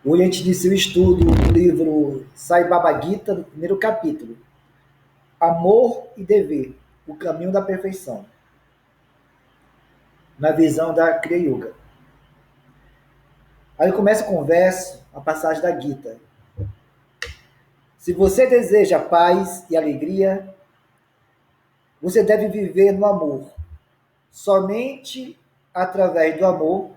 Hoje a gente inicia o estudo do livro Sai Baba Gita, no primeiro capítulo, Amor e Dever, o caminho da perfeição, na visão da Kriya Yoga. Aí começa com o verso, a passagem da Gita. Se você deseja paz e alegria, você deve viver no amor. Somente através do amor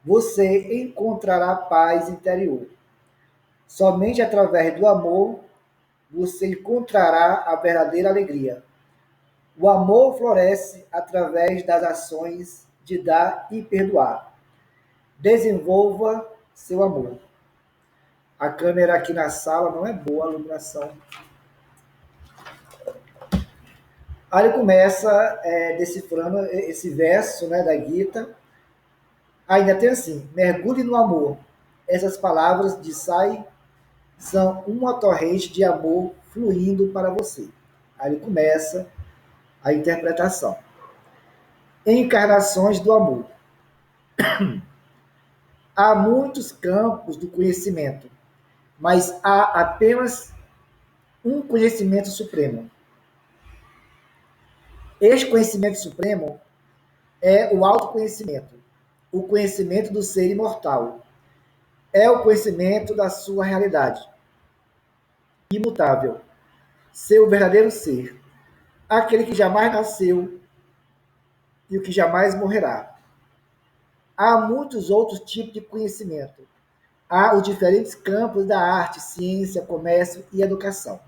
você encontrará paz interior. Somente através do amor você encontrará a verdadeira alegria. O amor floresce através das ações de dar e perdoar. Desenvolva seu amor. A câmera aqui na sala não é boa, a iluminação. Aí ele começa decifrando esse verso, né, da Gita. Ainda tem assim: mergulhe no amor. Essas palavras de Sai são uma torrente de amor fluindo para você. Aí ele começa a interpretação. Encarnações do amor. Há muitos campos do conhecimento, mas há apenas um conhecimento supremo. Este conhecimento supremo é o autoconhecimento, o conhecimento do ser imortal. É o conhecimento da sua realidade imutável, seu verdadeiro ser, aquele que jamais nasceu e o que jamais morrerá. Há muitos outros tipos de conhecimento. Há os diferentes campos da arte, ciência, comércio e educação.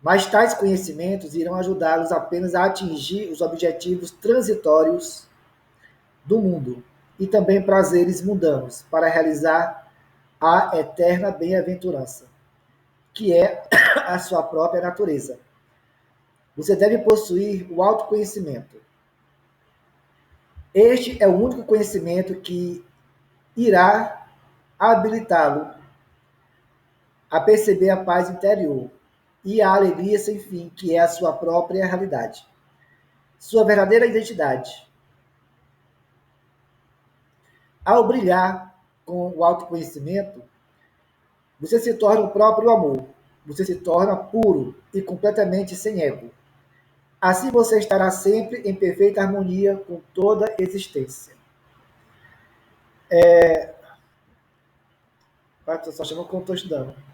Mas tais conhecimentos irão ajudá-los apenas a atingir os objetivos transitórios do mundo e também prazeres mundanos para realizar a eterna bem-aventurança, que é a sua própria natureza. Você deve possuir o autoconhecimento. Este é o único conhecimento que irá habilitá-lo a perceber a paz interior e a alegria sem fim, que é a sua própria realidade, sua verdadeira identidade. Ao brilhar com o autoconhecimento, você se torna o próprio amor. Você se torna puro e completamente sem ego. Assim você estará sempre em perfeita harmonia com toda a existência. Estou só chamando como estou estudando.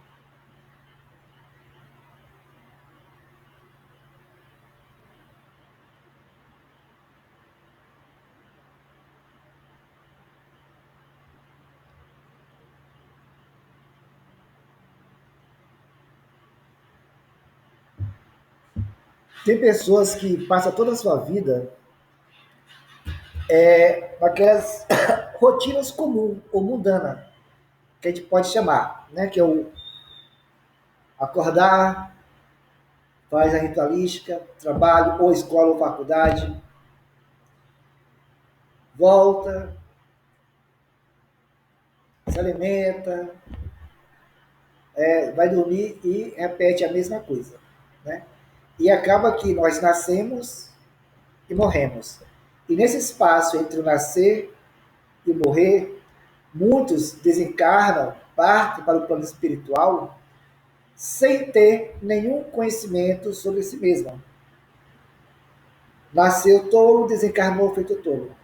Tem pessoas que passam toda a sua vida com aquelas rotinas comuns ou mundanas, que a gente pode chamar, né? Que é o acordar, faz a ritualística, trabalho, ou escola ou faculdade, volta, se alimenta, vai dormir e repete a mesma coisa, né? E acaba que nós nascemos e morremos. E nesse espaço entre o nascer e o morrer, muitos desencarnam, partem para o plano espiritual sem ter nenhum conhecimento sobre si mesmo. Nasceu tolo, desencarnou feito tolo.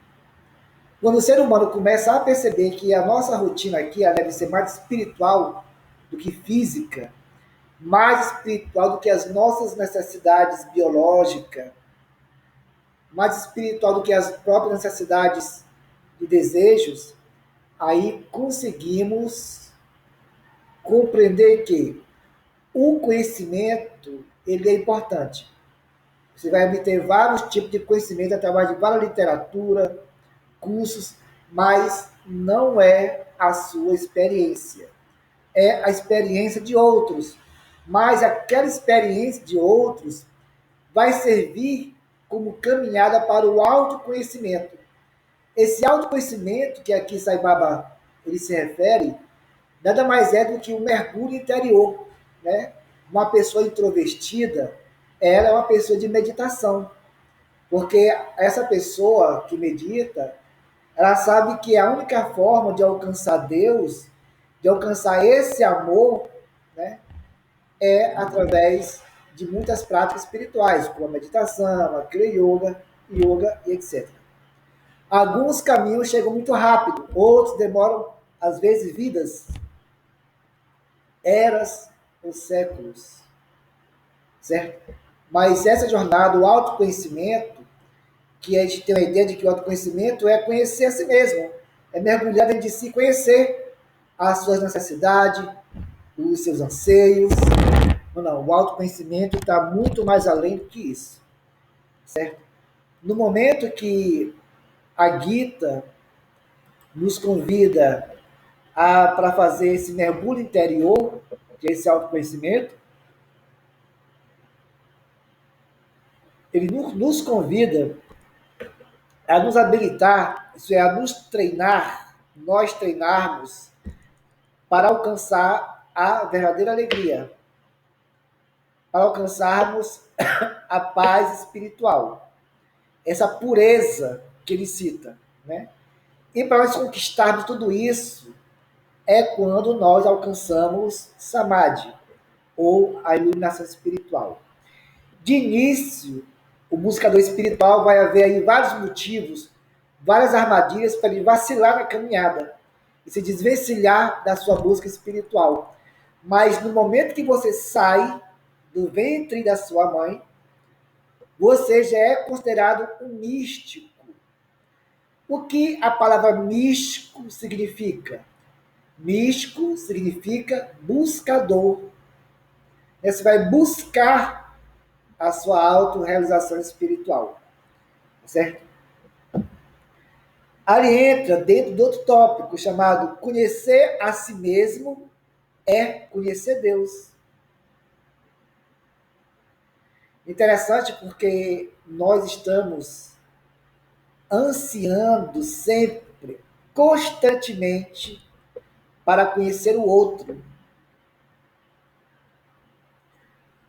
Quando o ser humano começa a perceber que a nossa rotina aqui deve ser mais espiritual do que física, mais espiritual do que as nossas necessidades biológicas, mais espiritual do que as próprias necessidades de desejos, aí conseguimos compreender que o conhecimento ele é importante. Você vai obter vários tipos de conhecimento através de várias literatura, cursos, mas não é a sua experiência. É a experiência de outros. Mas aquela experiência de outros vai servir como caminhada para o autoconhecimento. Esse autoconhecimento que aqui Sai Baba ele se refere, nada mais é do que um mergulho interior, né? Uma pessoa introvertida, ela é uma pessoa de meditação, porque essa pessoa que medita, Ela sabe que a única forma de alcançar Deus, de alcançar esse amor, né, é através de muitas práticas espirituais, como a meditação, a Kriya yoga e etc. Alguns caminhos chegam muito rápido, outros demoram, às vezes, vidas, eras ou séculos, certo? Mas essa jornada, o autoconhecimento, que a gente tem a ideia de que o autoconhecimento é conhecer a si mesmo, é mergulhar dentro de si, conhecer as suas necessidades, os seus anseios. Não, o autoconhecimento está muito mais além do que isso, certo? No momento que a Gita nos convida para fazer esse mergulho interior, que é esse autoconhecimento, ele nos convida a nos habilitar, isso é, a nos treinar, nós treinarmos para alcançar a verdadeira alegria, para alcançarmos a paz espiritual, essa pureza que ele cita, né? E para nós conquistarmos tudo isso é quando nós alcançamos Samadhi, ou a iluminação espiritual. De início, o buscador espiritual vai haver aí vários motivos, várias armadilhas para ele vacilar na caminhada e se desvencilhar da sua busca espiritual. Mas no momento que você sai do ventre da sua mãe, você já é considerado um místico. O que a palavra místico significa? Místico significa buscador. Você vai buscar a sua autorrealização espiritual, certo? Ali entra dentro de outro tópico chamado conhecer a si mesmo é conhecer Deus. Interessante porque nós estamos ansiando sempre, constantemente, para conhecer o outro.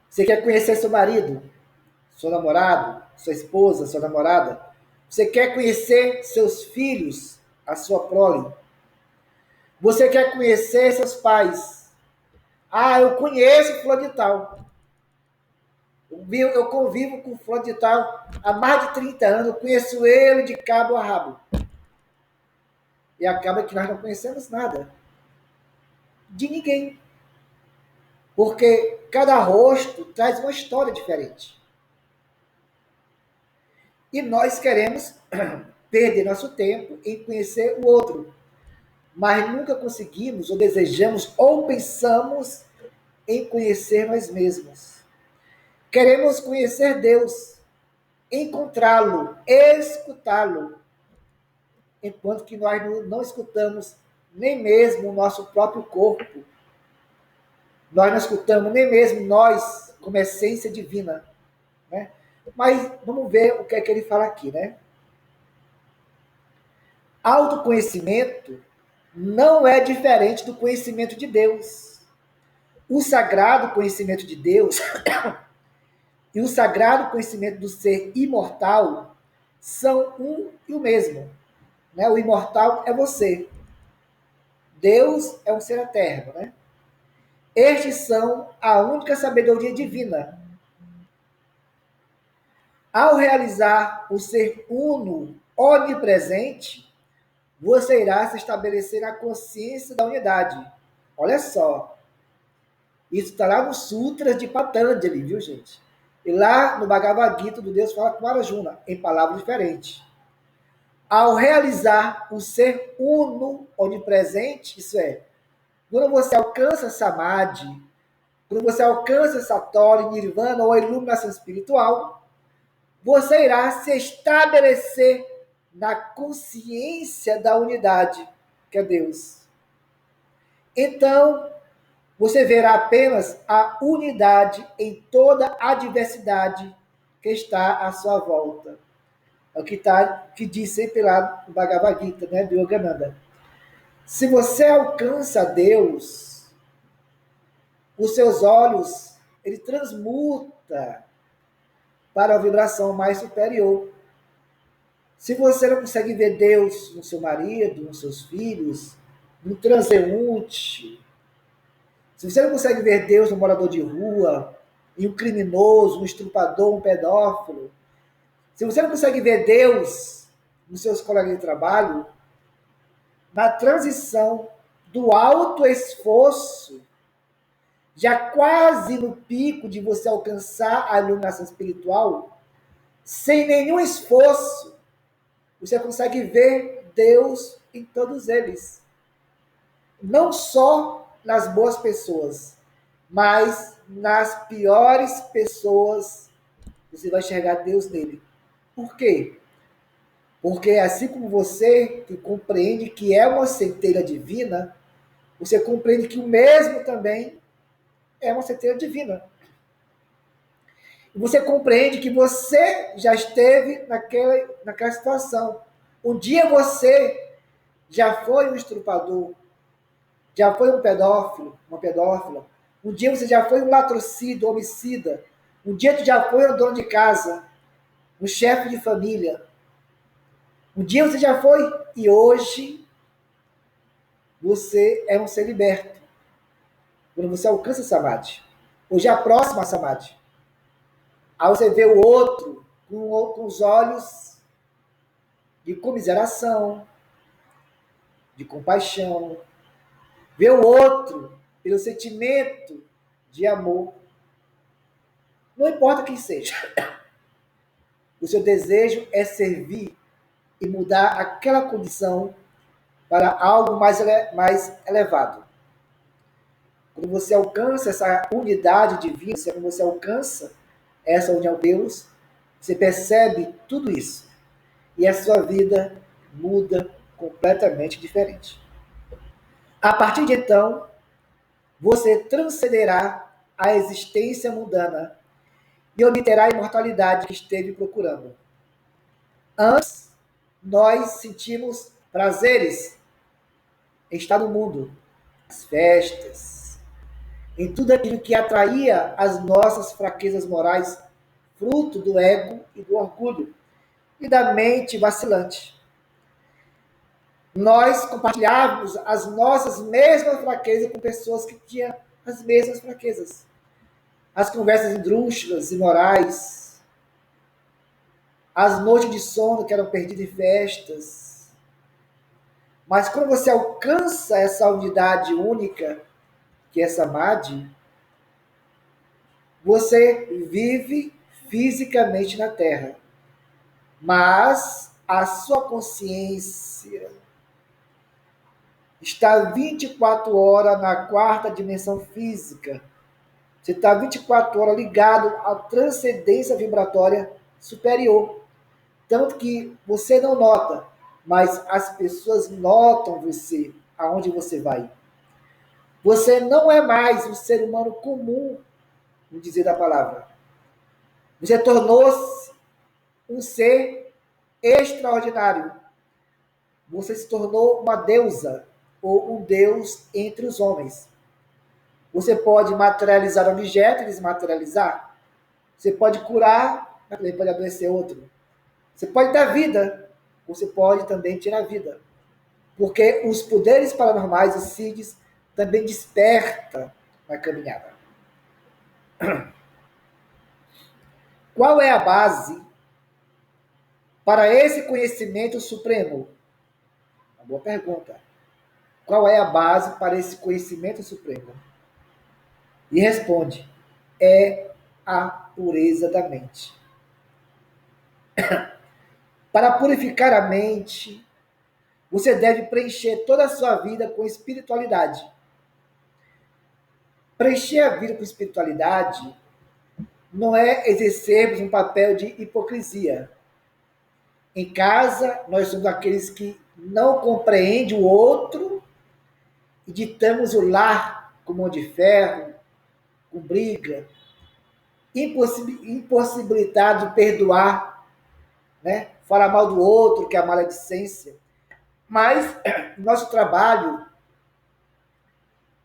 Você quer conhecer seu marido, seu namorado, sua esposa, sua namorada? Você quer conhecer seus filhos, a sua prole? Você quer conhecer seus pais? Ah, eu conheço fulano de tal. Eu convivo com fulano de tal há mais de 30 anos, eu conheço ele de cabo a rabo. E acaba que nós não conhecemos nada de ninguém. Porque cada rosto traz uma história diferente. E nós queremos perder nosso tempo em conhecer o outro. Mas nunca conseguimos, ou desejamos, ou pensamos em conhecer nós mesmos. Queremos conhecer Deus, encontrá-lo, escutá-lo, enquanto que nós não escutamos nem mesmo o nosso próprio corpo. Nós não escutamos nem mesmo nós, como essência divina, né? Mas vamos ver o que é que ele fala aqui, né? Autoconhecimento não é diferente do conhecimento de Deus. O sagrado conhecimento de Deus e o sagrado conhecimento do ser imortal são um e o mesmo, né? O imortal é você. Deus é um ser eterno, né? Estes são a única sabedoria divina. Ao realizar o ser uno, onipresente, você irá se estabelecer na consciência da unidade. Olha só. Isso está lá nos Sutras de Patanjali, viu, gente? E lá no Bhagavad Gita, do Deus fala com Arjuna, em palavras diferentes. Ao realizar o ser uno, onipresente, isso é, quando você alcança Samadhi, quando você alcança Satori, Nirvana ou a iluminação espiritual, você irá se estabelecer na consciência da unidade, que é Deus. Então, você verá apenas a unidade em toda a diversidade que está à sua volta. É o que diz sempre lá no Bhagavad Gita, né, do Yogananda. Se você alcança Deus, os seus olhos, ele transmuta para a vibração mais superior. Se você não consegue ver Deus no seu marido, nos seus filhos, no transeunte, se você não consegue ver Deus no morador de rua, em um criminoso, um estuprador, um pedófilo, se você não consegue ver Deus nos seus colegas de trabalho, na transição do alto esforço, já quase no pico de você alcançar a iluminação espiritual, sem nenhum esforço, você consegue ver Deus em todos eles. Não só nas boas pessoas, mas nas piores pessoas, você vai enxergar Deus nele. Por quê? Porque assim como você que compreende que é uma centelha divina, você compreende que o mesmo também é uma centelha divina. E você compreende que você já esteve naquela situação. Um dia você já foi um estuprador, já foi um pedófilo, uma pedófila. Um dia você já foi um latrocínio, homicida. Um dia tu já foi um dono de casa, um chefe de família. Um dia você já foi e hoje você é um ser liberto. Quando você alcança a samadhi. Hoje é a próxima samadhi. Aí você vê o outro com os olhos de comiseração, de compaixão. Vê o outro pelo sentimento de amor. Não importa quem seja. O seu desejo é servir e mudar aquela condição para algo mais elevado. Quando você alcança essa unidade divina, quando você alcança essa união com Deus, você percebe tudo isso. E a sua vida muda completamente diferente. A partir de então, você transcenderá a existência mundana e obterá a imortalidade que esteve procurando. Antes, nós sentimos prazeres em estar no mundo, as festas, em tudo aquilo que atraía as nossas fraquezas morais, fruto do ego e do orgulho e da mente vacilante. Nós compartilhávamos as nossas mesmas fraquezas com pessoas que tinham as mesmas fraquezas. As conversas esdrúxulas, imorais, as noites de sono que eram perdidas em festas. Mas quando você alcança essa unidade única, que é Samadhi, você vive fisicamente na Terra, mas a sua consciência está 24 horas na quarta dimensão física. Você está 24 horas ligado à transcendência vibratória superior. Tanto que você não nota, mas as pessoas notam você, aonde você vai. Você não é mais um ser humano comum, no dizer da palavra. Você tornou-se um ser extraordinário. Você se tornou uma deusa ou um deus entre os homens. Você pode materializar objetos e desmaterializar. Você pode curar, mas também pode adoecer outro. Você pode dar vida, você pode também tirar vida. Porque os poderes paranormais, os SIDs, também desperta na caminhada. Qual é a base para esse conhecimento supremo? Uma boa pergunta. Qual é a base para esse conhecimento supremo? E responde: é a pureza da mente. Para purificar a mente, você deve preencher toda a sua vida com espiritualidade. Preencher a vida com espiritualidade não é exercermos um papel de hipocrisia. Em casa, nós somos aqueles que não compreendem o outro e ditamos o lar com mão de ferro, com briga, impossibilitado de perdoar, né? Falar mal do outro, que é a maledicência. Mas nosso trabalho,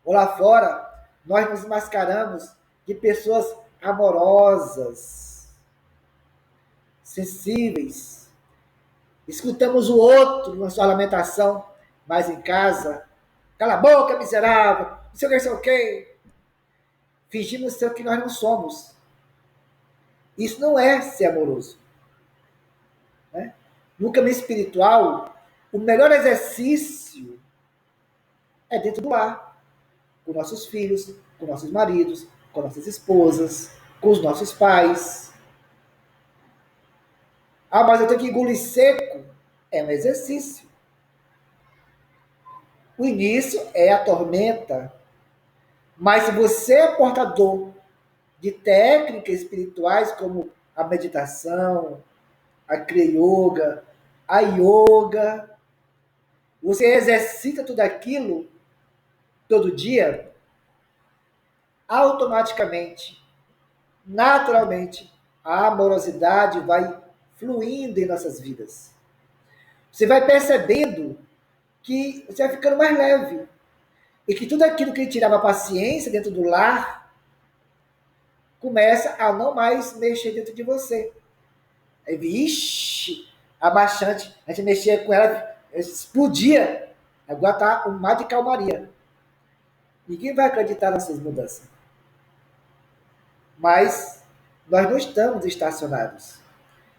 ou lá fora, nós nos mascaramos de pessoas amorosas, sensíveis, Escutamos o outro na sua lamentação, mas em casa, cala a boca, miserável, não sei o que, não sei o que. Fingimos ser o que nós não somos. Isso não é ser amoroso. Né? No caminho espiritual, o melhor exercício é dentro do lar, com nossos filhos, com nossos maridos, com nossas esposas, com os nossos pais. Ah, mas eu tenho que engolir seco. É um exercício. O início é a tormenta, mas se você é portador de técnicas espirituais como a meditação, a Kriya Yoga, a yoga, você exercita tudo aquilo todo dia, automaticamente, naturalmente, a amorosidade vai fluindo em nossas vidas. Você vai percebendo que você vai ficando mais leve. E que tudo aquilo que lhe tirava a paciência dentro do lar começa a não mais mexer dentro de você. Aí, vixe, a Machante, a gente mexia com ela, explodia. Agora tá um mar de calmaria. Ninguém vai acreditar nessas mudanças. Mas nós não estamos estacionados.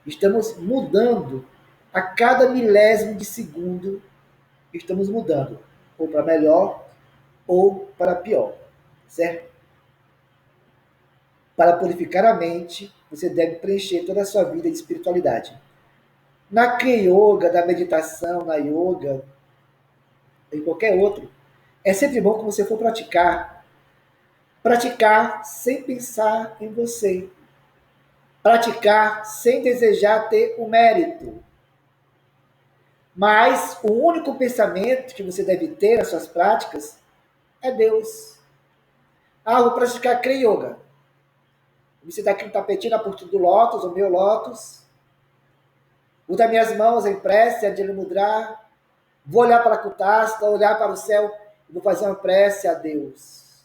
Estamos mudando. A cada milésimo de segundo, estamos mudando. Ou para melhor, ou para pior. Certo? Para purificar a mente, você deve preencher toda a sua vida de espiritualidade. Na Kriya Yoga, da meditação, na yoga, em qualquer outro, é sempre bom que você for praticar. Praticar sem pensar em você. Praticar sem desejar ter o mérito. Mas o único pensamento que você deve ter nas suas práticas é Deus. Ah, vou praticar Kriya Yoga. Você está aqui no tapetinho na postura do lótus, o meu lótus. Vou dar minhas mãos em prece, Anjali Mudra. Vou olhar para a Kutasta, olhar para o céu e vou fazer uma prece a Deus.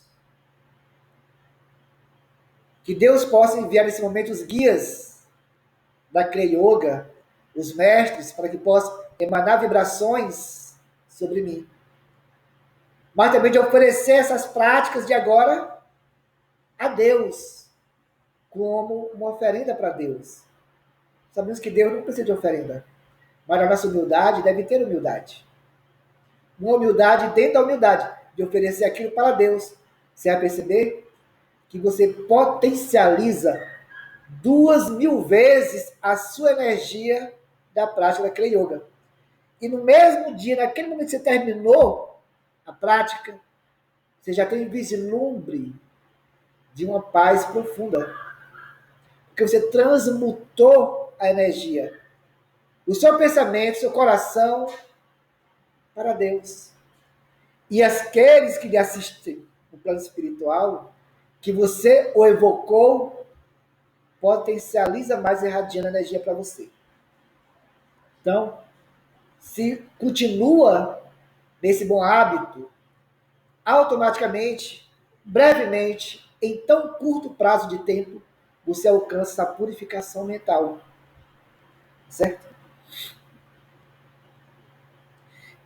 Que Deus possa enviar nesse momento os guias da Kriya Yoga, os mestres, para que possam emanar vibrações sobre mim. Mas também de oferecer essas práticas de agora a Deus, como uma oferenda para Deus. Sabemos que Deus não precisa de oferenda, mas a nossa humildade deve ter humildade. Uma humildade dentro da humildade, de oferecer aquilo para Deus. Você vai perceber que você potencializa 2000 vezes a sua energia da prática da Kriya Yoga. E no mesmo dia, naquele momento que você terminou a prática, você já tem um vislumbre de uma paz profunda. Porque você transmutou a energia. O seu pensamento, o seu coração para Deus. E aqueles que lhe assistem no plano espiritual, que você o evocou, potencializa mais irradiando energia para você. Então, se continua nesse bom hábito, automaticamente, brevemente, em tão curto prazo de tempo, você alcança a purificação mental. Certo?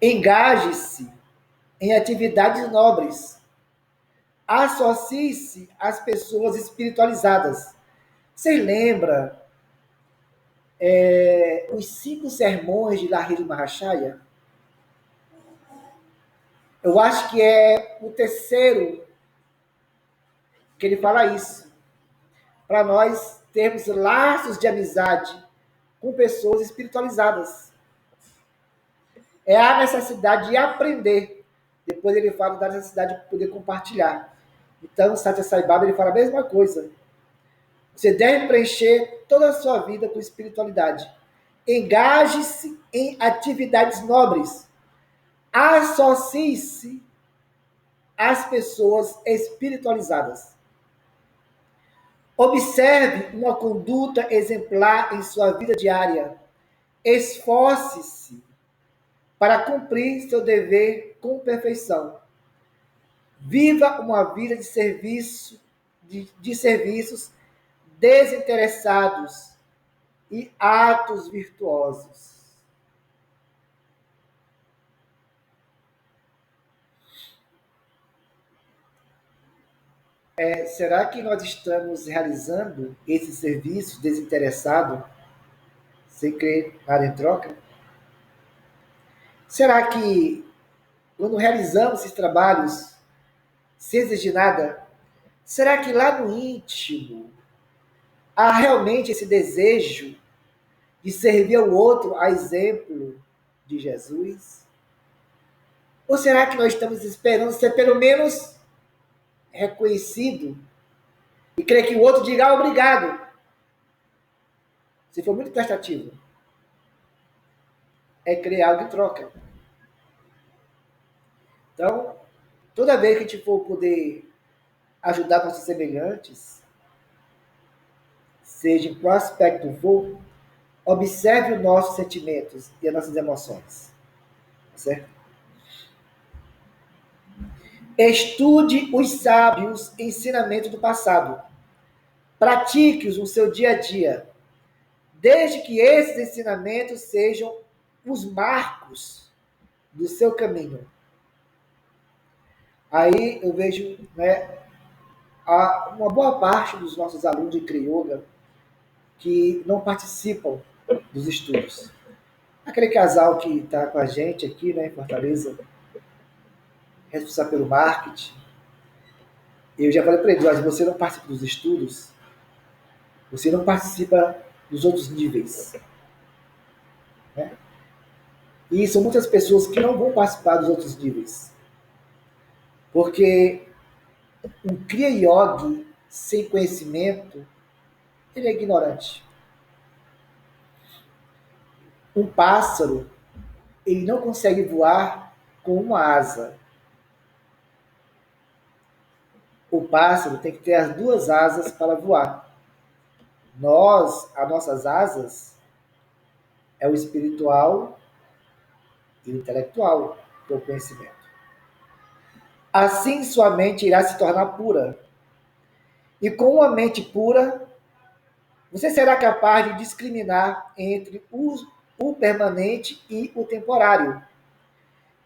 Engaje-se em atividades nobres. Associe-se às pessoas espiritualizadas. Vocês lembram os 5 sermões de Lahiri Mahashaya? Eu acho que é o terceiro que ele fala isso. Para nós termos laços de amizade com pessoas espiritualizadas. É a necessidade de aprender. Depois ele fala da necessidade de poder compartilhar. Então, Satya Sai Baba ele fala a mesma coisa. Você deve preencher toda a sua vida com espiritualidade. Engaje-se em atividades nobres. Associe-se às pessoas espiritualizadas. Observe uma conduta exemplar em sua vida diária. Esforce-se para cumprir seu dever com perfeição. Viva uma vida de serviço, de serviços desinteressados e atos virtuosos. Será que nós estamos realizando esse serviço desinteressado, sem querer nada em troca? Será que, quando realizamos esses trabalhos, sem exigir nada, será que lá no íntimo há realmente esse desejo de servir ao outro a exemplo de Jesus? Ou será que nós estamos esperando ser pelo menos reconhecido e crer que o outro diga obrigado, se for muito prestativo? É criar algo em troca. Então, toda vez que a gente for poder ajudar nossos semelhantes, seja em qual aspecto for, observe os nossos sentimentos e as nossas emoções. Tá certo? Estude os sábios ensinamentos do passado. Pratique-os no seu dia a dia, desde que esses ensinamentos sejam os marcos do seu caminho. Aí eu vejo, né, uma boa parte dos nossos alunos de Crioula que não participam dos estudos. Aquele casal que está com a gente aqui, né, em Fortaleza, responsável pelo marketing, eu já falei para ele, mas você não participa dos estudos, você não participa dos outros níveis. Né? E são muitas pessoas que não vão participar dos outros níveis. Porque um Kriya Yogi sem conhecimento, ele é ignorante. Um pássaro, ele não consegue voar com uma asa. O pássaro tem que ter as duas asas para voar. As nossas asas é o espiritual e o intelectual, que é o conhecimento. Assim sua mente irá se tornar pura. E com uma mente pura, você será capaz de discriminar entre o permanente e o temporário,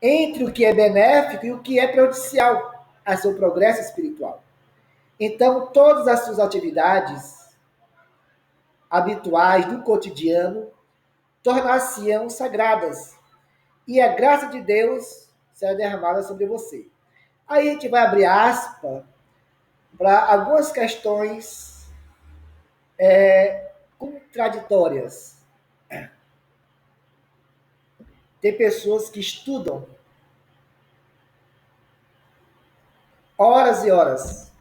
entre o que é benéfico e o que é prejudicial a seu progresso espiritual. Então, todas as suas atividades habituais do cotidiano tornar-se-ão sagradas e a graça de Deus será derramada sobre você. Aí a gente vai abrir aspas para algumas questões contraditórias. Tem pessoas que estudam horas e horas,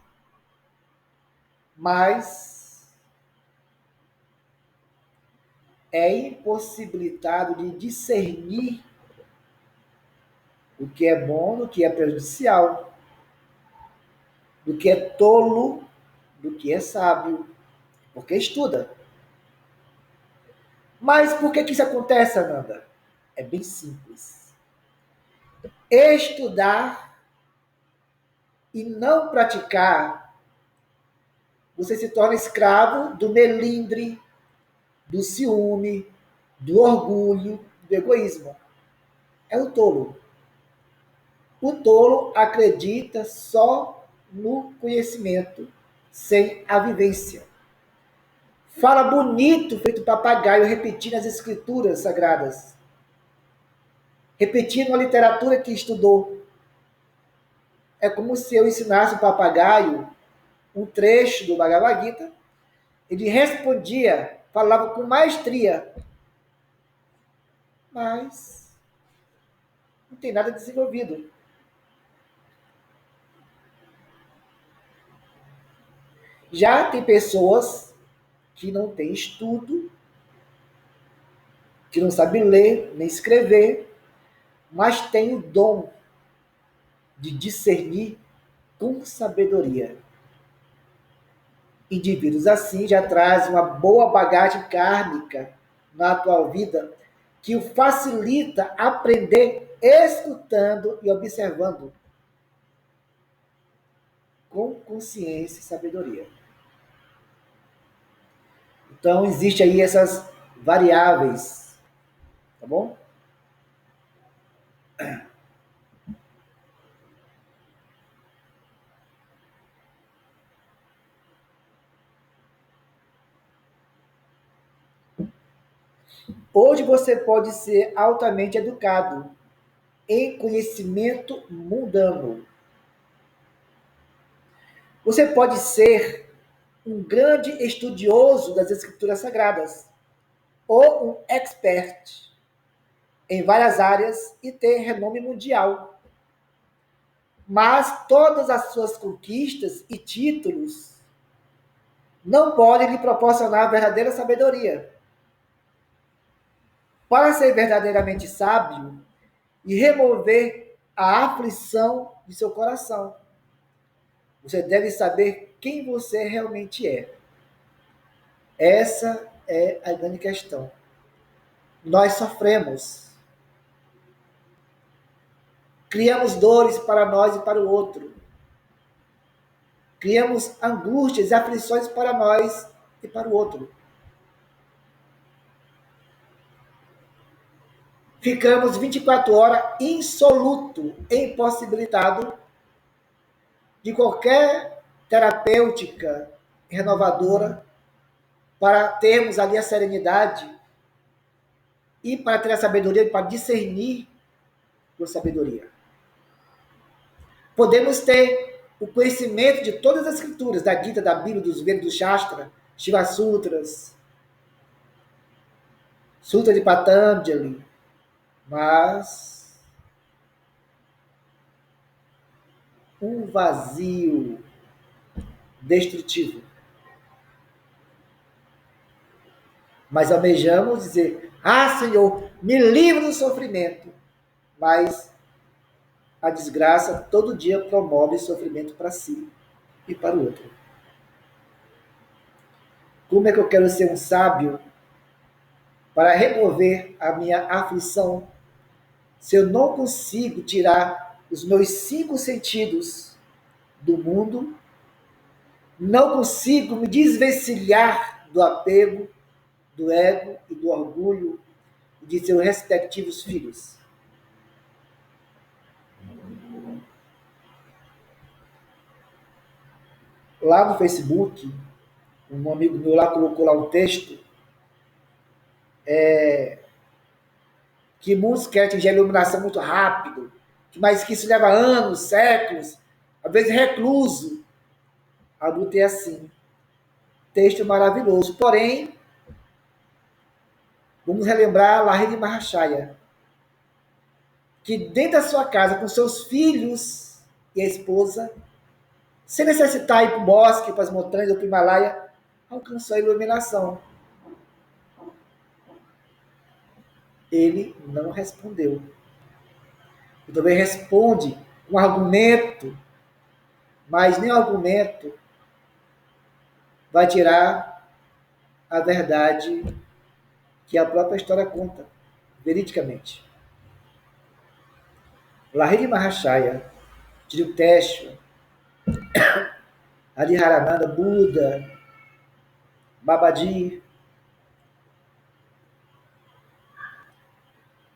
mas é impossibilitado de discernir o que é bom do que é prejudicial, do que é tolo do que é sábio, porque estuda. Mas por que isso acontece, Ananda? É bem simples. Estudar e não praticar, você se torna escravo do melindre, do ciúme, do orgulho, do egoísmo. É o tolo. O tolo acredita só no conhecimento, sem a vivência. Fala bonito, feito papagaio, repetindo as escrituras sagradas. Repetindo a literatura que estudou. É como se eu ensinasse o papagaio um trecho do Bhagavad Gita. Ele respondia, falava com maestria, mas não tem nada desenvolvido. Já tem pessoas que não têm estudo, que não sabem ler nem escrever, mas têm o dom de discernir com sabedoria. Indivíduos assim já trazem uma boa bagagem kármica na atual vida que o facilita aprender escutando e observando com consciência e sabedoria. Então, existe aí essas variáveis, tá bom? Hoje você pode ser altamente educado em conhecimento mundano. Você pode ser um grande estudioso das Escrituras Sagradas ou um expert em várias áreas e ter renome mundial. Mas todas as suas conquistas e títulos não podem lhe proporcionar verdadeira sabedoria. Para ser verdadeiramente sábio e remover a aflição de seu coração, você deve saber quem você realmente é. Essa é a grande questão. Nós sofremos. Criamos dores para nós e para o outro. Criamos angústias e aflições para nós e para o outro. Ficamos 24 horas insoluto, impossibilitado de qualquer terapêutica renovadora para termos ali a serenidade e para ter a sabedoria e para discernir com sabedoria. Podemos ter o conhecimento de todas as escrituras, da Gita, da Bíblia, dos Vedas, do Shastra, Shiva Sutras, Sutra de Patanjali, mas um vazio destrutivo. Mas almejamos dizer, Senhor, me livre do sofrimento. Mas a desgraça todo dia promove sofrimento para si e para o outro. Como é que eu quero ser um sábio para remover a minha aflição se eu não consigo tirar os meus 5 sentidos do mundo, não consigo me desvencilhar do apego, do ego e do orgulho de seus respectivos filhos? Lá no Facebook, um amigo meu lá colocou lá um texto que muitos querem atingir a iluminação muito rápido, mas que isso leva anos, séculos, às vezes recluso. A luta é assim. Texto maravilhoso. Porém, vamos relembrar Lahiri Mahashaya, que dentro da sua casa, com seus filhos e a esposa, sem necessitar ir para o bosque, para as montanhas ou para o Himalaia, alcançou a iluminação. Ele não respondeu. E também responde um argumento, mas nem o argumento vai tirar a verdade que a própria história conta, veridicamente. Lahiri Mahashaya, Tiruteshwar, Hariharananda, Buda, Babaji,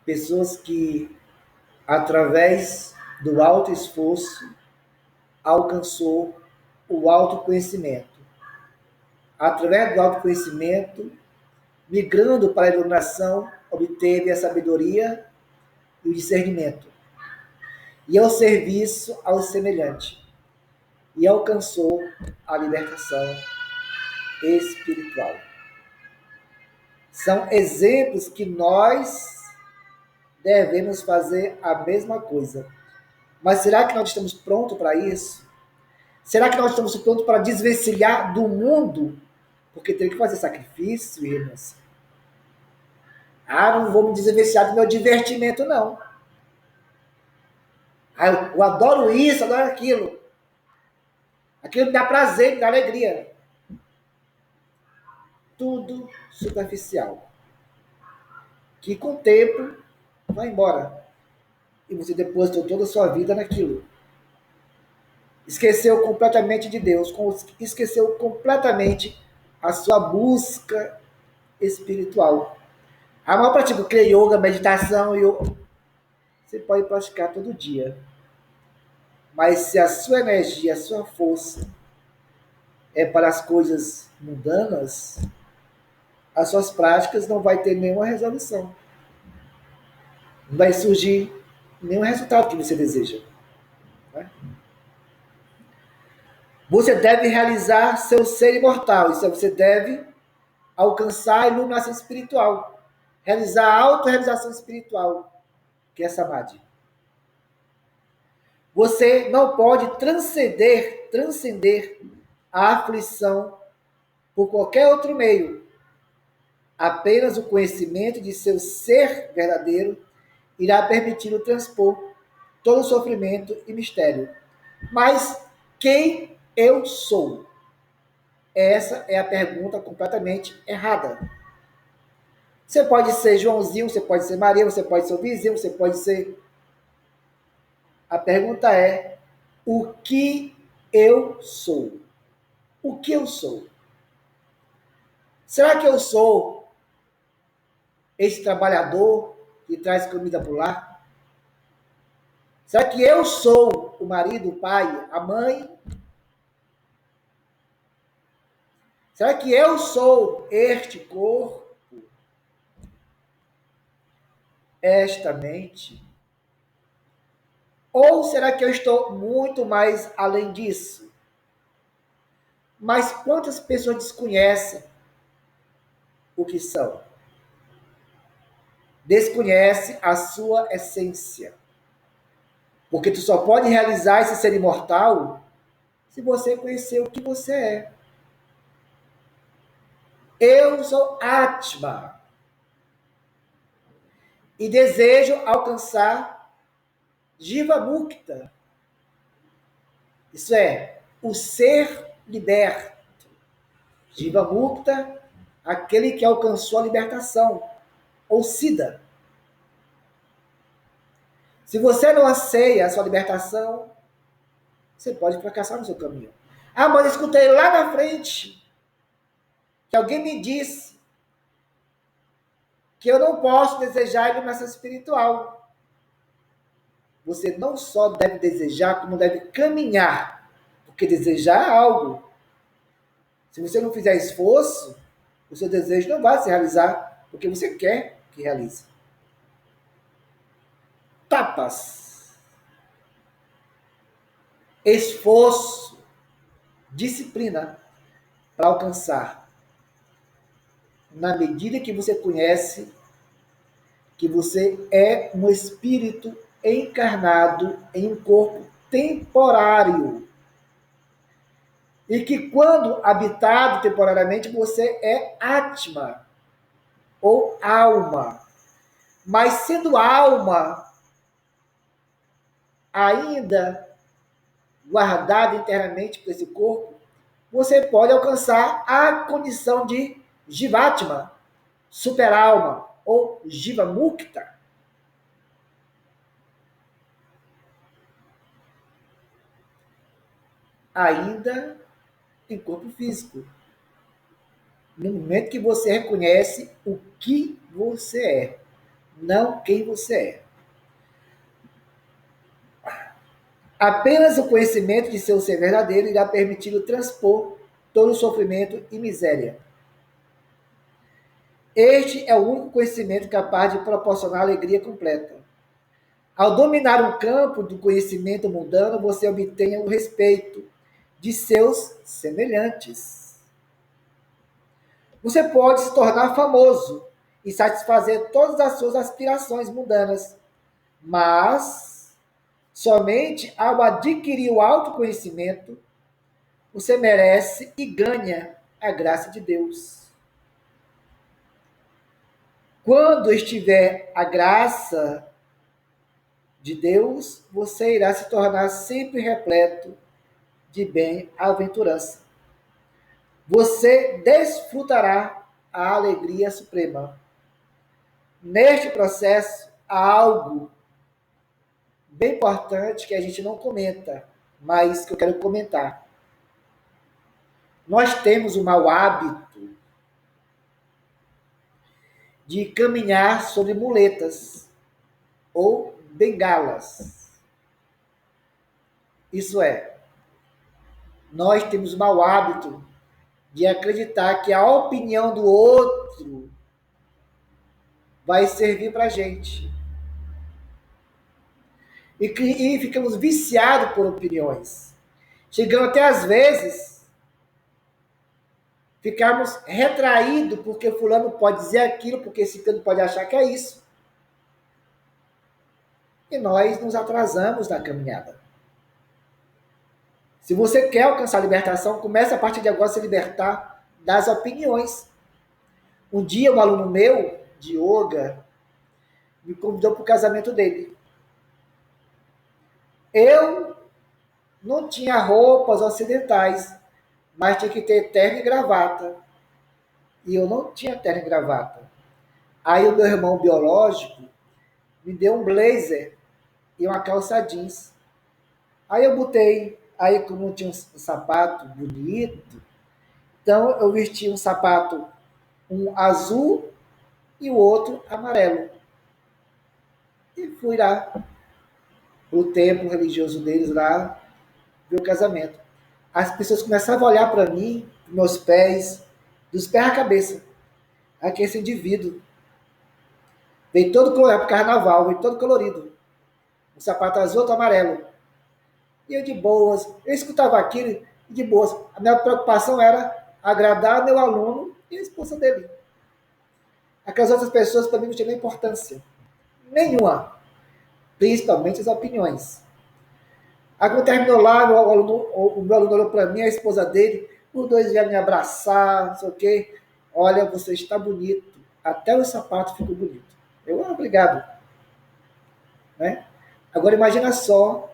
pessoas que, através do alto esforço, alcançou o autoconhecimento. Através do autoconhecimento, migrando para a iluminação, obteve a sabedoria e o discernimento. E ao serviço ao semelhante. E alcançou a libertação espiritual. São exemplos que nós devemos fazer a mesma coisa. Mas será que nós estamos prontos para isso? Será que nós estamos prontos para desvencilhar do mundo? Porque tem que fazer sacrifício e renúncia. Não vou me desvencilhar do meu divertimento, não. Eu adoro isso, adoro aquilo. Aquilo me dá prazer, me dá alegria. Tudo superficial. Que com o tempo vai embora. E você depositou toda a sua vida naquilo. Esqueceu completamente de Deus. Esqueceu completamente a sua busca espiritual. A maior prática que é yoga, meditação, você pode praticar todo dia. Mas se a sua energia, a sua força é para as coisas mundanas, as suas práticas não vai ter nenhuma resolução. Não vai surgir nenhum resultado que você deseja. Né? Você deve realizar seu ser imortal. Isso é, você deve alcançar a iluminação espiritual. Realizar a autorrealização espiritual, que é Samadhi. Você não pode transcender a aflição por qualquer outro meio. Apenas o conhecimento de seu ser verdadeiro irá permitir-o transpor todo o sofrimento e mistério. Mas quem eu sou? Essa é a pergunta completamente errada. Você pode ser Joãozinho, você pode ser Maria, você pode ser o vizinho, você pode ser... A pergunta é, o que eu sou? O que eu sou? Será que eu sou esse trabalhador que traz comida para o lar? Será que eu sou o marido, o pai, a mãe? Será que eu sou este corpo, esta mente? Ou será que eu estou muito mais além disso? Mas quantas pessoas desconhecem o que são? Desconhece a sua essência. Porque tu só pode realizar esse ser imortal se você conhecer o que você é. Eu sou Atma e desejo alcançar Jiva Mukta. Isso é, o ser liberto. Jiva Mukta, aquele que alcançou a libertação, ou Siddha. Se você não anseia a sua libertação, você pode fracassar no seu caminho. Ah, mas eu escutei lá na frente que alguém me disse que eu não posso desejar a iluminação espiritual. Você não só deve desejar, como deve caminhar. Porque desejar é algo. Se você não fizer esforço, o seu desejo não vai se realizar, porque você quer que realize. Tapas. Esforço. Disciplina para alcançar. Na medida que você conhece que você é um espírito encarnado em um corpo temporário. E que quando habitado temporariamente, você é Atma, ou alma. Mas sendo alma, ainda guardada internamente por esse corpo, você pode alcançar a condição de Jivatma, superalma, ou Jiva Mukta. Ainda em corpo físico. No momento que você reconhece o que você é, não quem você é. Apenas o conhecimento de seu ser verdadeiro irá permitir-o transpor todo o sofrimento e miséria. Este é o único conhecimento capaz de proporcionar alegria completa. Ao dominar um campo do conhecimento mundano, você obtém o respeito de seus semelhantes. Você pode se tornar famoso e satisfazer todas as suas aspirações mundanas, mas somente ao adquirir o autoconhecimento, você merece e ganha a graça de Deus. Quando estiver a graça de Deus, você irá se tornar sempre repleto de bem-aventurança. Você desfrutará a alegria suprema. Neste processo, há algo bem importante que a gente não comenta, mas que eu quero comentar. Nós temos o mau hábito de caminhar sobre muletas ou bengalas. Isso é, nós temos o mau hábito de acreditar que a opinião do outro vai servir para a gente. E ficamos viciados por opiniões. Chegando até às vezes, ficarmos retraídos porque fulano pode dizer aquilo, porque esse cano pode achar que é isso. E nós nos atrasamos na caminhada. Se você quer alcançar a libertação, comece a partir de agora a se libertar das opiniões. Um dia um aluno meu, de yoga, me convidou para o casamento dele. Eu não tinha roupas ocidentais, mas tinha que ter terno e gravata. E eu não tinha terno e gravata. Aí o meu irmão biológico me deu um blazer e uma calça jeans. Aí eu botei, aí como não tinha um sapato bonito, então eu vesti um sapato, um azul e o outro amarelo. E fui lá pro templo religioso deles lá, ver o casamento. As pessoas começavam a olhar para mim, meus pés, dos pés à cabeça. Aqui esse indivíduo. Veio todo colorido, pro carnaval, veio todo colorido. Um sapato azul, outro amarelo. E eu de boas, eu escutava aquilo de boas. A minha preocupação era agradar meu aluno e a esposa dele. Aquelas outras pessoas para mim não tinham nem importância. Nenhuma. Principalmente as opiniões. Aí quando terminou lá, o meu aluno olhou para mim, a esposa dele, os dois vieram me abraçar, não sei o quê. Olha, você está bonito. Até o sapato ficou bonito. Eu, obrigado. Né? Agora imagina só,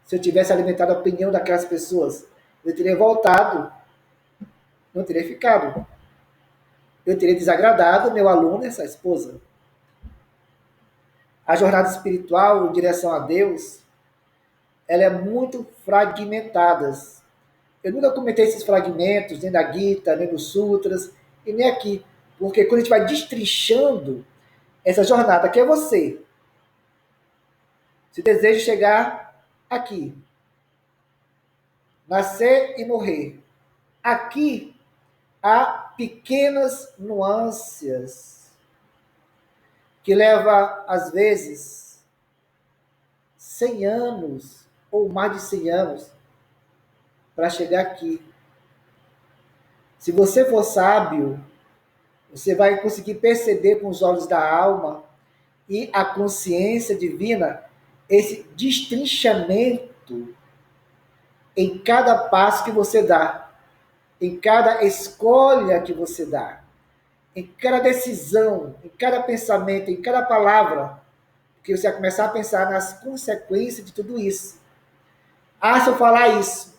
se eu tivesse alimentado a opinião daquelas pessoas, eu teria voltado, não teria ficado. Eu teria desagradado meu aluno e essa esposa. A jornada espiritual em direção a Deus, ela é muito fragmentada. Eu nunca comentei esses fragmentos, nem da Gita, nem dos Sutras, e nem aqui. Porque quando a gente vai destrinchando essa jornada, que é você, se deseja chegar aqui, nascer e morrer. Aqui há pequenas nuances que leva, às vezes, 100 anos ou mais de 100 anos para chegar aqui. Se você for sábio, você vai conseguir perceber com os olhos da alma e a consciência divina esse destrinchamento em cada passo que você dá, em cada escolha que você dá, em cada decisão, em cada pensamento, em cada palavra, que você vai começar a pensar nas consequências de tudo isso. Ah, se eu falar isso,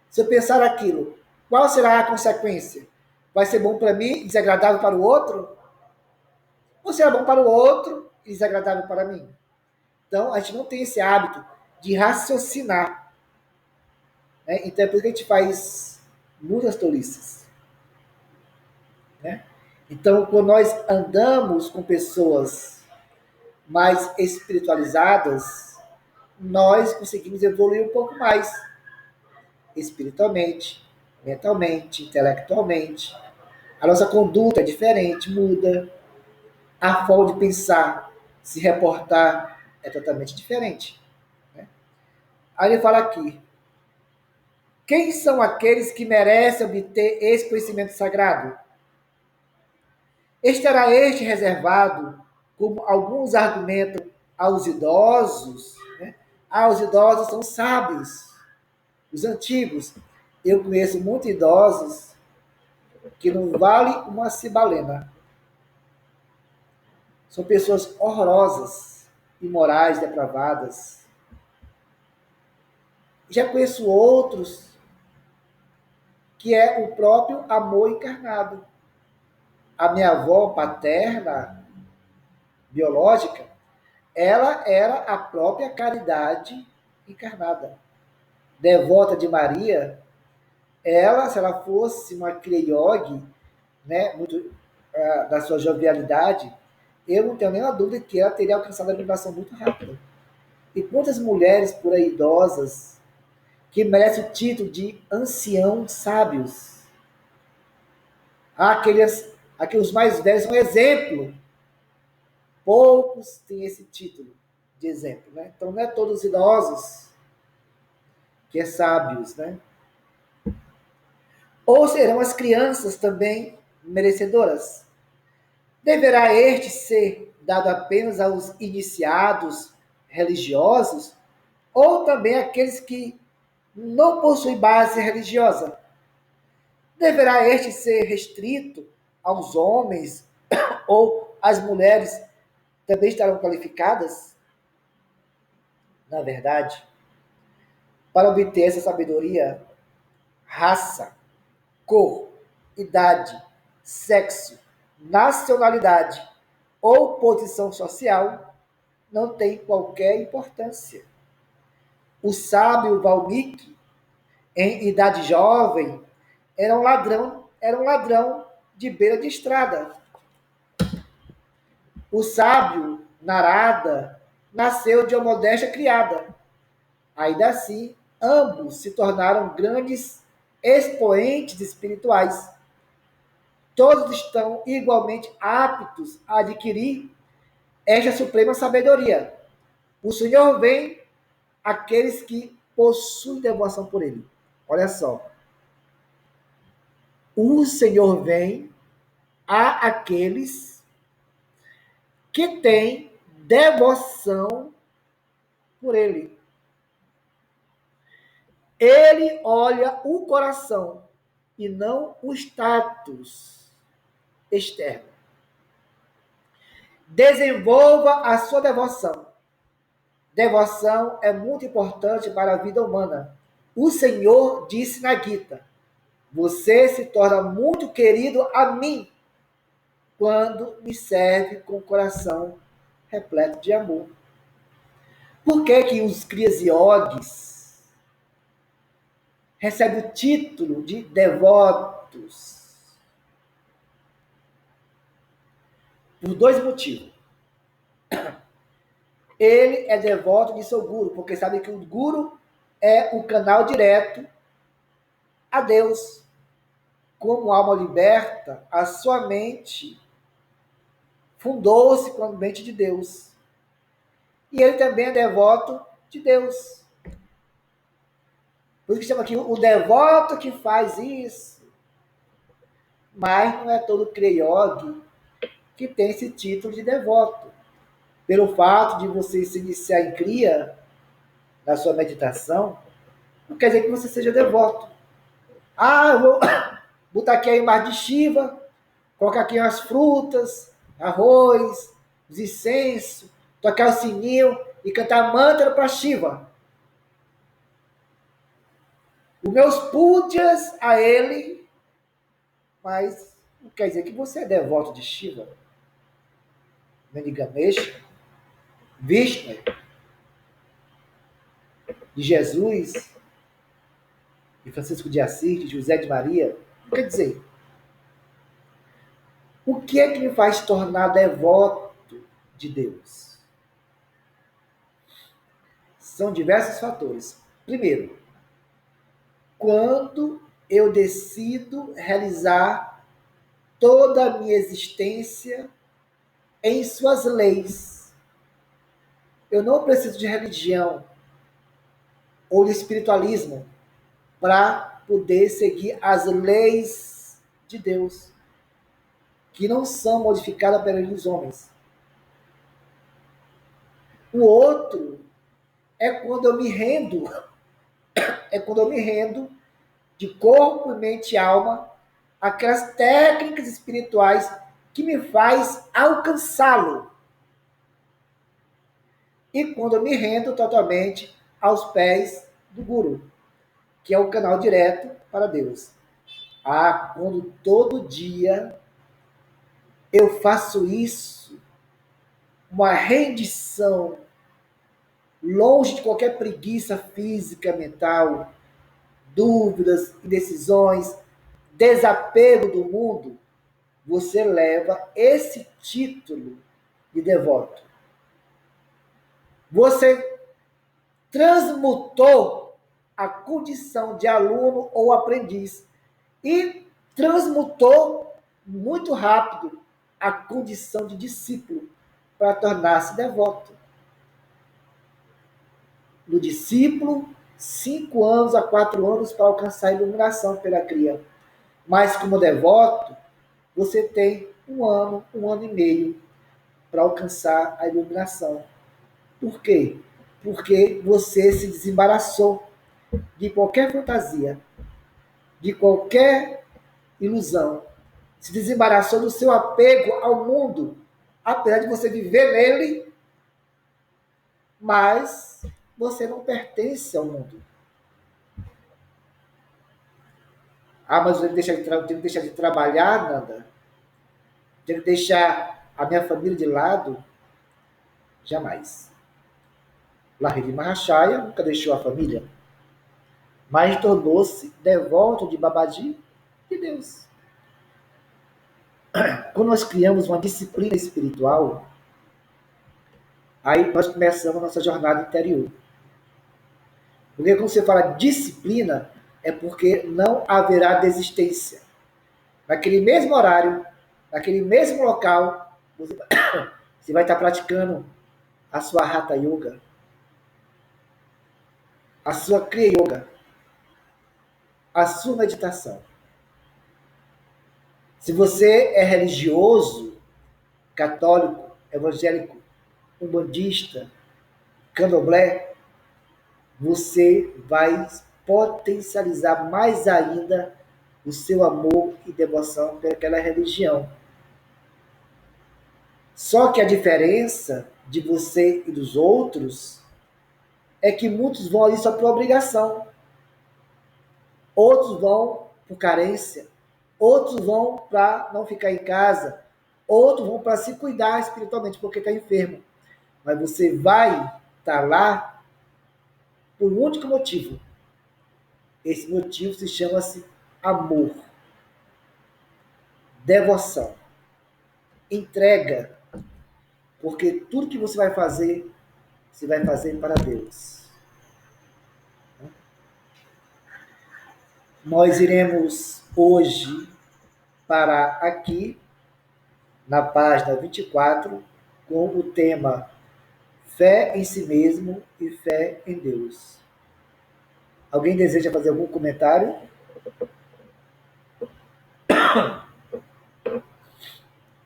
se eu pensar aquilo, qual será a consequência? Vai ser bom para mim e desagradável para o outro? Ou será bom para o outro e desagradável para mim? Então, a gente não tem esse hábito de raciocinar. Né? Então, é por isso que a gente faz muitas tolices. Né? Então, quando nós andamos com pessoas mais espiritualizadas, nós conseguimos evoluir um pouco mais espiritualmente, mentalmente, intelectualmente. A nossa conduta é diferente, muda. A forma de pensar, se reportar é totalmente diferente. Né? Aí ele fala aqui: quem são aqueles que merecem obter esse conhecimento sagrado? Estará este reservado, como alguns argumentam, aos idosos? Né? Ah, os idosos são sábios, os antigos. Eu conheço muitos idosos que não vale uma cibalena. São pessoas horrorosas, imorais, depravadas. Já conheço outros que é o próprio amor encarnado. A minha avó paterna, biológica, ela era a própria caridade encarnada. Devota de Maria, ela, se ela fosse uma Kriyogi, né, muito da sua jovialidade, eu não tenho nenhuma dúvida que ela teria alcançado a iluminação muito rápida. E quantas mulheres por aí idosas que merecem o título de anciãos sábios, Aqueles mais velhos são exemplo. Poucos têm esse título de exemplo, né? Então não é todos os idosos que é sábios, né? Ou serão as crianças também merecedoras? Deverá este ser dado apenas aos iniciados religiosos ou também àqueles que não possuem base religiosa? Deverá este ser restrito aos homens ou as mulheres também estarão qualificadas? Na verdade, para obter essa sabedoria, raça, cor, idade, sexo, nacionalidade ou posição social não tem qualquer importância. O sábio Valmiki, em idade jovem, era um ladrão de beira de estrada. O sábio Narada nasceu de uma modesta criada. Ainda assim, ambos se tornaram grandes expoentes espirituais. Todos estão igualmente aptos a adquirir esta suprema sabedoria. O Senhor vem àqueles que possuem devoção por Ele. Olha só. O Senhor vem a aqueles que têm devoção por Ele. Ele olha o coração e não o status externo. Desenvolva a sua devoção. Devoção é muito importante para a vida humana. O Senhor disse na Gita: você se torna muito querido a mim quando me serve com o coração repleto de amor. Por que os Kriyas Yogis recebem o título de devotos? Por dois motivos. Ele é devoto de seu guru, porque sabe que o guru é o canal direto a Deus. Como alma liberta, a sua mente fundou-se com a mente de Deus. E ele também é devoto de Deus. Por isso que chama aqui o devoto que faz isso. Mas não é todo Kriya Yogi que tem esse título de devoto. Pelo fato de você se iniciar em Kriya, na sua meditação, não quer dizer que você seja devoto. Eu vou botar aqui a imagem de Shiva, colocar aqui umas frutas, arroz, os incensos, tocar o sininho e cantar mantra para Shiva. Os meus pujas a ele, mas não quer dizer que você é devoto de Shiva, nem de Ganesha, Vishnu, de Jesus, de Francisco de Assis, de José de Maria. Não quer dizer. O que é que me faz tornar devoto de Deus? São diversos fatores. Primeiro, quando eu decido realizar toda a minha existência em suas leis. Eu não preciso de religião ou de espiritualismo para poder seguir as leis de Deus, que não são modificadas pelos homens. O outro é quando eu me rendo, de corpo, mente e alma, aquelas técnicas espirituais que me faz alcançá-lo. E quando eu me rendo totalmente aos pés do Guru, que é o canal direto para Deus. Quando todo dia eu faço isso, uma rendição, longe de qualquer preguiça física, mental, dúvidas, indecisões, desapego do mundo, você leva esse título de devoto. Você transmutou a condição de aluno ou aprendiz e transmutou muito rápido a condição de discípulo para tornar-se devoto. No discípulo, 5 anos a 4 anos para alcançar a iluminação pela cria. Mas como devoto, você tem 1 ano e meio para alcançar a iluminação. Por quê? Porque você se desembaraçou de qualquer fantasia, de qualquer ilusão, se desembaraçou do seu apego ao mundo, apesar de você viver nele, mas você não pertence ao mundo. Ah, mas eu tenho que deixar de trabalhar, Nanda? Tenho que deixar a minha família de lado? Jamais. Lahiri Mahachaya nunca deixou a família, mas tornou-se devoto de Babaji de Deus. Quando nós criamos uma disciplina espiritual, aí nós começamos a nossa jornada interior. Porque quando você fala disciplina, é porque não haverá desistência. Naquele mesmo horário, naquele mesmo local, você vai estar praticando a sua Hatha Yoga, a sua Kriya Yoga, a sua meditação. Se você é religioso, católico, evangélico, umbandista, candomblé, você vai potencializar mais ainda o seu amor e devoção pelaquela religião. Só que a diferença de você e dos outros é que muitos vão ali só por obrigação, outros vão por carência, outros vão para não ficar em casa, outros vão para se cuidar espiritualmente porque está enfermo. Mas você vai estar lá por um único motivo. Esse motivo se chama-se amor, devoção, entrega, porque tudo que você vai fazer para Deus. Nós iremos hoje parar aqui na página 24 com o tema Fé em si mesmo e fé em Deus. Alguém deseja fazer algum comentário?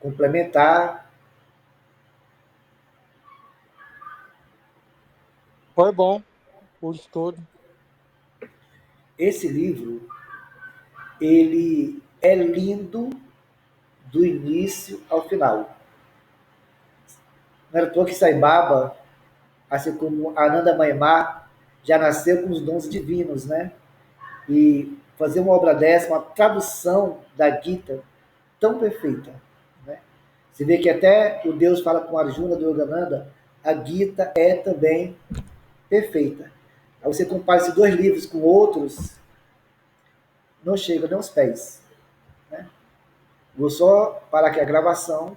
Complementar? Foi bom o estudo. Esse livro, ele é lindo do início ao final. Não era à toa que Sai Baba, assim como Ananda Mayamar, já nasceu com os dons divinos, né? E fazer uma obra dessa, uma tradução da Gita tão perfeita, né? Você vê que até o Deus fala com Arjuna do Yogananda, a Gita é também perfeita. Aí você compara esses dois livros com outros, não chega nem aos pés, né? Vou só parar aqui a gravação